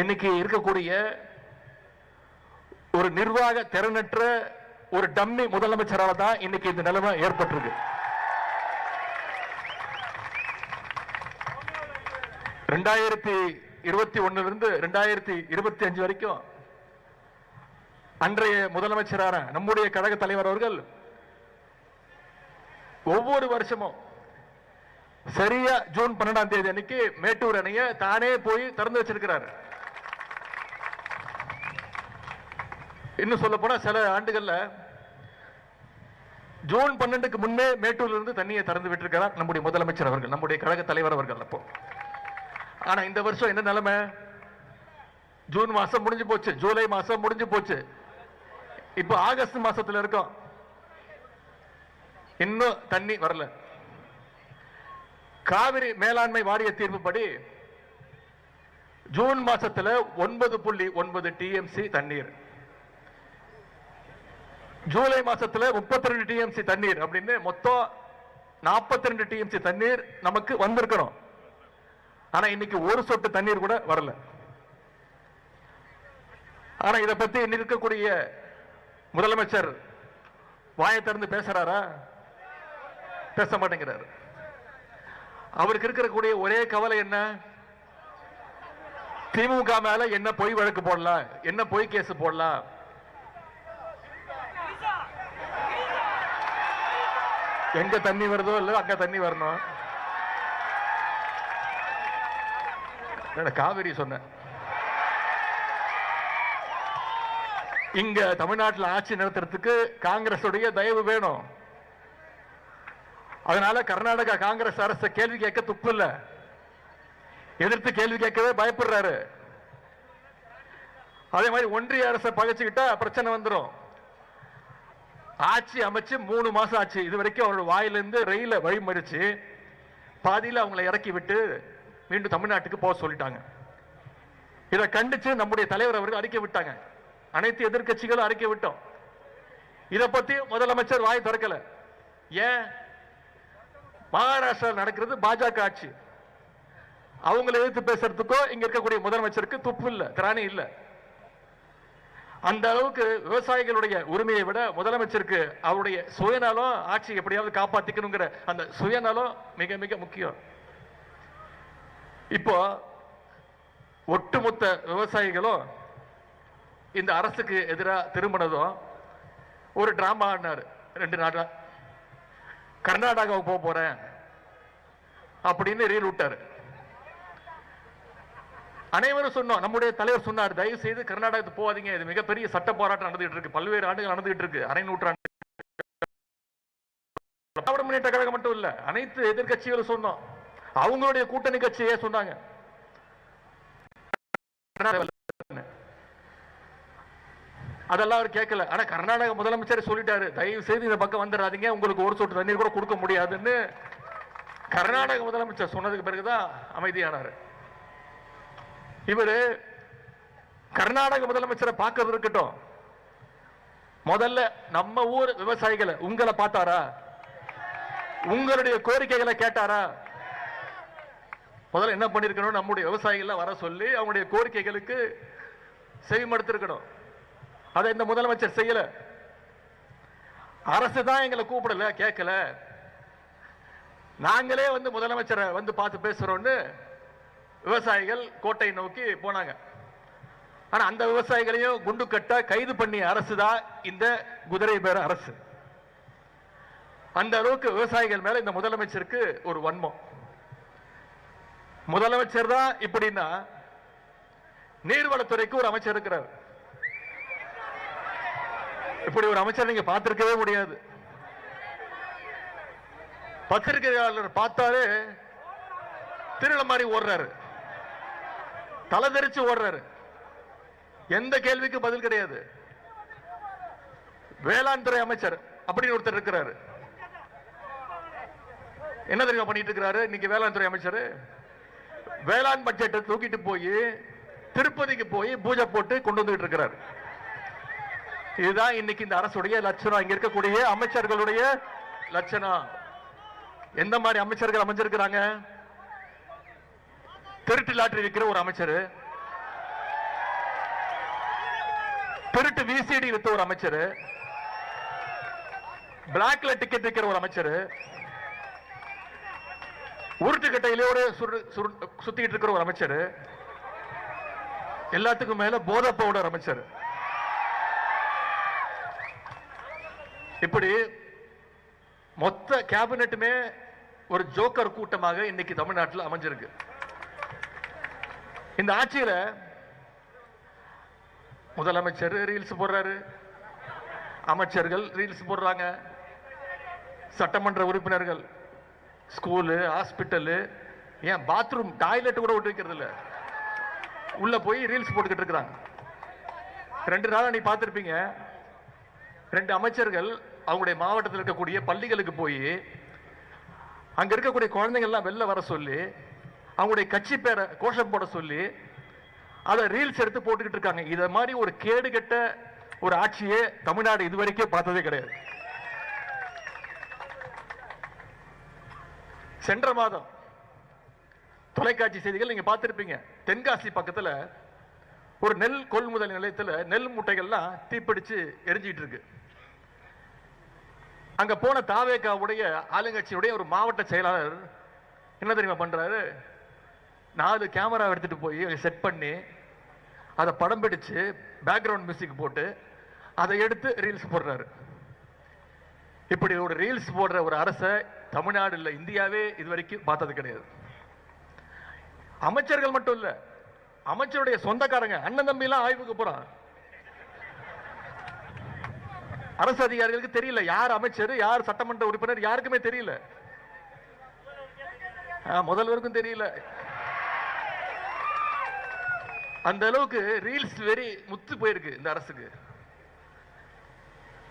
இன்னைக்கு இருக்கக்கூடிய ஒரு நிர்வாக திறனற்ற ஒரு டம்மி முதலமைச்சரால தான் இன்னைக்கு இந்த நிலைமை ஏற்பட்டிருக்கு. 2021 2025 வரைக்கும் அன்றைய முதலமைச்சரான நம்முடைய கழக தலைவர் அவர்கள் ஒவ்வொரு வருஷமும் சரியா ஜூன் 12ஆம் தேதி அன்னைக்கு மேட்டூர் அணையை தானே போய் திறந்து வச்சிருக்கிறார். இன்னும் சொல்ல போனா சில ஆண்டுகள்ல ஜூன் 12க்கு முன்னே மேட்டூர்ல இருந்து தண்ணியை திறந்து விட்டிருக்கிறார் நம்முடைய முதலமைச்சர் அவர்கள், நம்முடைய கழக தலைவர் அவர்கள். அப்போ ஆனா இந்த வருஷம் என்ன நிலைமை? ஜூன் மாசம் முடிஞ்சு போச்சு, ஜூலை மாசம் முடிஞ்சு போச்சு, இப்ப ஆகஸ்ட் மாசத்துல இருக்கோம், இன்னும் தண்ணி வரல. காவிரி மேலாண்மை வாரிய தீர்ப்புப்படி ஜூன் மாசத்துல 9.9 டிஎம்சி தண்ணீர், ஜூலை மாசத்துல 32 டிஎம்சி தண்ணீர் அப்படின்னு மொத்தம் 42 டிஎம்சி தண்ணீர் நமக்கு வந்திருக்கணும். ஆனா இன்னைக்கு ஒரு சொட்டு தண்ணீர் கூட வரல. ஆனா இதை பத்தி இருக்கக்கூடிய முதலமைச்சர் வாயை திறந்து பேசுறாரா? பேச மாட்டேங்கிறார். அவருக்கு இருக்கக்கூடிய ஒரே கவலை என்ன? திமுக மேல என்ன பொய் வழக்கு போடலாம், என்ன பொய் கேஸ் போடலாம். எங்க தண்ணி வருதோ இல்ல அங்க தண்ணி வரணும். காவிரி சொன்ன இங்க தமிழ்நாட்டில் ஆட்சி நடத்துறதுக்கு காங்கிரஸ் தயவு வேணும். அதனால கர்நாடகா காங்கிரஸ் அரசு கேள்வி கேட்க துப்பு இல்ல, எதிர்த்து கேள்வி கேட்கவே பயப்படுறாரு. அதே மாதிரி ஒன்றிய அரசை பகைச்சுக்கிட்டா பிரச்சனை வந்துடும். ஆட்சி அமைச்சு 3 மாசம் ஆச்சு, இது வரைக்கும் அவரோட வாயிலிருந்து ரயில வழிமறிச்சு பாதியில் அவங்களை இறக்கி விட்டு மீண்டும் தமிழ்நாட்டுக்கு போக சொல்லிட்டாங்க. இதை கண்டிச்சு நம்முடைய தலைவர் அவர்கள் அறிக்கை விட்டாங்க, அனைத்து எதிர்கட்சிகளும் அறிக்கை விட்டோம். இதை பத்தி முதலமைச்சர் வாய் திறக்கல. ஏன்? மகாராஷ்டிரா நடக்கிறது பாஜக ஆட்சி, அவங்களை எதிர்த்து பேசுறதுக்கோ இங்க இருக்கக்கூடிய முதலமைச்சருக்கு துப்பு இல்ல, திராணி இல்ல. அந்த அளவுக்கு விவசாயிகளுடைய உரிமையை விட முதலமைச்சருக்கு அவருடைய சுயநலம், ஆட்சி எப்படியாவது காப்பாத்திக்கணுங்கிற அந்த சுயநலம் மிக மிக முக்கியம். இப்போ ஒட்டுமொத்த விவசாயிகளும் இந்த அரசுக்கு எதிராக திரும்பினதும் ஒரு டிராமா ஆடினாரு. 2 நாளா கர்நாடகாவுக்கு போறேன் அப்படின்னு ரீல் விட்டாரு. அனைவரும் சொன்னோம், நம்முடைய தலைவர் சொன்னார், தயவு செய்து கர்நாடகத்துக்கு போகாதீங்க, இது மிகப்பெரிய சட்ட போராட்டம் நடந்துகிட்டு இருக்கு, பல்வேறு ஆண்டுகள் நடந்துகிட்டு இருக்கு, அரை நூற்றாண்டு. திராவிட முன்னேற்ற கழகம் மட்டும் இல்ல, அனைத்து எதிர்கட்சிகளும் சொன்னோம், அவங்களுடைய கூட்டணி கட்சியே சொன்னாங்க. அதெல்லாம் அவர் கேட்கல. ஆனா கர்நாடக முதலமைச்சர் சொல்லிட்டாரு, தயவு செய்து இந்த பக்கம் வந்துடாதீங்க, உங்களுக்கு ஒரு சொட்டு தண்ணீர் கூட கொடுக்க முடியாதுன்னு கர்நாடக முதலமைச்சர் சொன்னதுக்கு பிறகுதான் அமைதியானாரு. இவரு கர்நாடக முதலமைச்சரை பார்க்கறது இருக்கட்டும், முதல்ல நம்ம ஊர் விவசாயிகளை உங்களை பார்த்தாரா? உங்களுடைய கோரிக்கைகளை கேட்டாரா? முதல்ல என்ன பண்ணிருக்கணும்? நம்முடைய விவசாயிகள் வர சொல்லி அவங்களுடைய கோரிக்கைகளுக்கு செவிமடுத்திருக்கணும். அதை இந்த முதலமைச்சர் செய்யல. அரசு தான் எங்களை கூப்பிடல, கேட்கல, நாங்களே வந்து முதலமைச்சரை வந்து பார்த்து பேசுறோம்னு விவசாயிகள் கோட்டை நோக்கி போனாங்க. ஆனா அந்த விவசாயிகளையும் குண்டு கட்ட கைது பண்ணிய அரசு தான் இந்த குதிரை பேர அரசு. அந்த அளவுக்கு விவசாயிகள் மேல இந்த முதலமைச்சருக்கு ஒரு வன்மம். முதலமைச்சர் தான் இப்படின்னா நீர்வளத்துறைக்கு ஒரு அமைச்சர் இருக்கிறார். இப்படி ஒரு அமைச்சர் நீங்க பார்த்திருக்கவே முடியாது. பத்திரிகையாளர் பார்த்தாலே திருட மாதிரி ஓடுறாரு, தலை தெரிச்சு ஓடுறாரு, எந்த கேள்விக்கு பதில் கிடையாது. வேளாண் துறை அமைச்சர் அப்படின்னு ஒருத்தர் இருக்கிறாரு. என்ன தெரியுமா பண்ணிட்டு இருக்கிறாரு இன்னைக்கு வேளாண் துறை அமைச்சர்? வேளாண் பட்ஜெட்டை தூக்கிட்டு போய் திருப்பதிக்கு போய் பூஜை போட்டு கொண்டு வந்துட்டு இருக்கிறார். இதுதான் இன்னைக்கு இந்த அரசுடைய லட்சணம், இங்க இருக்கக்கூடிய அமைச்சர்களுடைய லட்சணம். எந்த மாதிரி அமைச்சர்கள் அமைஞ்சிருக்கிறாங்க? திருட்டு லாட்டரி விற்கிற ஒரு அமைச்சர், திருட்டு விசிடி வித்த ஒரு அமைச்சர், பிளாக்ல டிக்கெட் விற்கிற ஒரு அமைச்சர், உருட்டுக்கட்டையிலோட சுத்திட்டு இருக்கிற ஒரு அமைச்சர், எல்லாத்துக்கும் மேல போதை பவுடர் அமைச்சர். இப்படி மொத்த கேபினெட்டுமே ஒரு ஜோக்கர் கூட்டமாக இன்னைக்கு தமிழ்நாட்டில் அமைஞ்சிருக்கு. இந்த ஆட்சியில முதலமைச்சர் ரீல்ஸ் போடுறாரு, அமைச்சர்கள் ரீல்ஸ் போடுறாங்க, சட்டமன்ற உறுப்பினர்கள் ஸ்கூலு, ஹாஸ்பிட்டலு, ஏன் பாத்ரூம் டாய்லெட் கூட விட்டு வைக்கிறது இல்ல, உள்ள போய் ரீல்ஸ் போட்டுக்கிட்டு இருக்கிறாங்க. 2 நாளா நீ பார்த்திருப்பீங்க, 2 அமைச்சர்கள் அவங்களுடைய மாவட்டத்தில் இருக்கக்கூடிய பள்ளிகளுக்கு போய் அங்க இருக்கக்கூடிய குழந்தைகள் எல்லாம் வெளில வர சொல்லி அவங்களுடைய கட்சி பேரை கோஷம் போட சொல்லி அதை ரீல்ஸ் எடுத்து போட்டுக்கிட்டு இருக்காங்க. இத மாதிரி ஒரு கேடு கெட்ட ஒரு ஆட்சியே தமிழ்நாடு இதுவரைக்கும் பார்த்ததே கிடையாது. சென்ற மாதம் தொலைக்காட்சி செய்திகள் நீங்க பார்த்திருப்பீங்க, தென்காசி பக்கத்துல ஒரு நெல் கொள்முதல் நிலையத்தில் நெல் மூட்டைகள்லாம் தீப்பிடிச்சு எரிஞ்சிட்டு இருக்கு. அங்க போன தாவேகாவுடைய ஆளுங்கட்சியுடைய ஒரு மாவட்ட செயலாளர் என்ன தெரியுமா பண்றாரு, 4 கேமரா எடுத்துட்டு போய் செட் பண்ணி அதை படம் பிடிச்சு பேக்ரவுண்ட் மியூசிக் போட்டு அதை எடுத்து ரீல்ஸ் போடுறாரு. இப்படி ஒரு ரீல்ஸ் போடுற ஒரு அரசை தமிழ்நாடு இல்ல இந்தியாவே இதுவரைக்கும் பார்த்தது கிடையாது. அமைச்சர்கள் மட்டும் இல்ல, அமைச்சருடைய சொந்தக்காரங்க அண்ணன் தம்பி எல்லாம் ஆய்வுக்கு போறான். அரசு அதிகாரிகளுக்கு தெரியல யார் அமைச்சர், யார் சட்டமன்ற உறுப்பினர், யாருக்குமே தெரியல, முதல்வருக்கும் தெரியல. அந்த அளவுக்கு ரீல்ஸ் வெறி முத்து போயிருக்கு இந்த அரசுக்கு.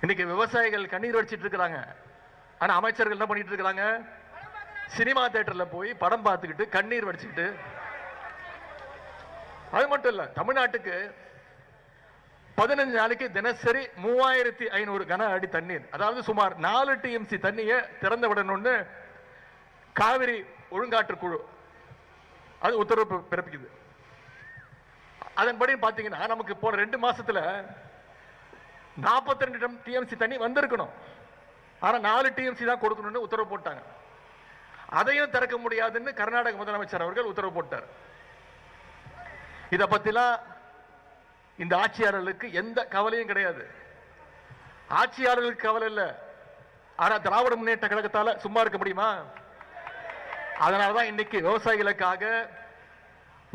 இன்னைக்கு விவசாயிகள் கண்ணீர் வடிச்சிட்டு இருக்கிறாங்க, ஆனா அமைச்சர்கள் என்ன பண்ணிட்டு இருக்காங்க, சினிமா தியேட்டர்ல போய் படம் பார்த்துக்கிட்டு கண்ணீர் வடிச்சுக்கிட்டு. அது மட்டும் இல்ல, தமிழ்நாட்டுக்கு 15 நாளைக்கு தினசரி 3500 கன அடி தண்ணீர், அதாவது சுமார் 4 TMC தண்ணியை திறந்து விடணும்னு காவிரி ஒழுங்காற்று குழு அது உத்தரவு பிறப்பிக்குது. அதன்படி பாத்தீங்கன்னா நமக்கு போன 2 மாசத்துல 42 TMC தண்ணி வந்திருக்கணும், ஆனா 4 TMC தான் கொடுக்கணும்னு உத்தரவு போட்டாங்க. அதையும் திறக்க முடியாதுன்னு கர்நாடக முதலமைச்சர் அவர்கள் உத்தரவு போட்டார். இத பத்திலாம் இந்த ஆட்சியாளர்களுக்கு எந்த கவலையும் கிடையாது. ஆட்சியாளர்களுக்கு கவலை இல்ல, ஆனா திராவிட முன்னேற்ற கழகத்தால சும்மா இருக்க முடியுமா? அதனாலதான் இன்னைக்கு விவசாயிகளுக்காக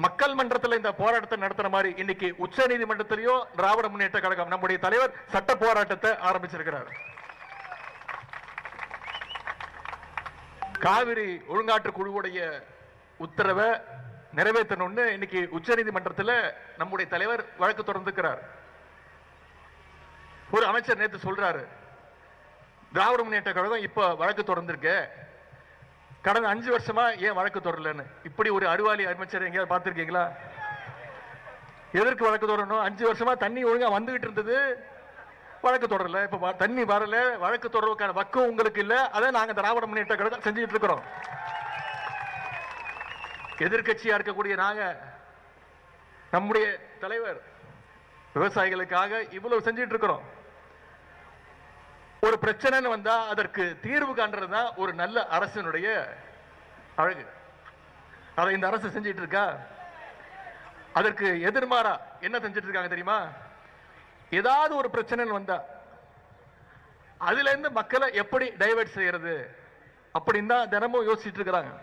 மக்கள் மன்றத்தில் இந்த போராட்டத்தை நடத்துற மாதிரி இன்னைக்கு உச்ச நீதிமன்றத்திலேயோ திராவிட முன்னேற்ற கழகம் நம்முடைய தலைவர் சட்ட போராட்டத்தை ஆரம்பிச்சிருக்கிறார். காவிரி ஒழுங்காற்று குழுவுடைய உத்தரவை நிறைவேற்றணும்னு இன்னைக்கு உச்ச நீதிமன்றத்தில் நம்முடைய தலைவர் வழக்கு தொடர்ந்துக்கிறார். ஒரு அமைச்சர் நேற்று சொல்றாரு, திராவிட முன்னேற்ற கழகம் இப்ப வழக்கு தொடர்ந்திருக்கு, கடந்த 5 வருஷமா ஏன் வழக்கு தொடரலன்னு. இப்படி ஒரு அறிவாளி அமைச்சர் எங்கேயாவது பார்த்திருக்கீங்களா? எதற்கு வழக்கு தொடரணும்? 5 வருஷமா தண்ணி ஒழுங்கா வந்துகிட்டு இருந்தது, வழக்கு தொடரல. இப்ப தண்ணி வரல, வழக்கு தொடர்வதற்கான வக்கம் உங்களுக்கு இல்ல, அதை நாங்க திராவிட முன்னேற்ற கழகம் செஞ்சுட்டு இருக்கிறோம். எதிர்கட்சியா இருக்கக்கூடிய நாங்க, நம்முடைய தலைவர் விவசாயிகளுக்காக இவ்வளவு செஞ்சிட்டு இருக்கிறோம். ஒரு பிரச்சனைன்னு வந்தா அதற்கு தீர்வு காண்றதுதான் ஒரு நல்ல அரசினுடைய அழகு. அதை இந்த அரசு செஞ்சிட்டு இருக்கா? அதற்கு எதிர்மாறா என்ன செஞ்சிட்டு இருக்காங்க தெரியுமா? ஏதாவது ஒரு பிரச்சனைன்னு வந்தா அதுல இருந்து மக்களை எப்படி டைவர்ட் செய்யறது அப்படின்னு தான் தினமும் யோசிச்சுட்டு இருக்கிறாங்க.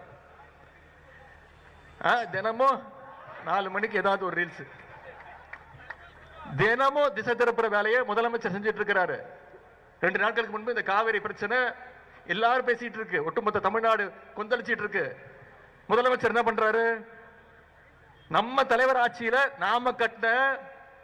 தினமும் 4 மணிக்கு ஏதாவது ஒரு ரீல்ஸ், தினமும் திசை திருப்புற வேலையை முதலமைச்சர் செஞ்சிட்டு இருக்கிறாரு. 2 நாட்களுக்கு முன்பு இந்த காவிரி பிரச்சனை எல்லாரும் பேசிட்டு இருக்கு, ஒட்டுமொத்த தமிழ்நாடு கொந்தளிச்சிட்டு இருக்கு. முதலமைச்சர் என்ன பண்றாரு? நம்ம தலைவர் ஆட்சியில நாம கட்டின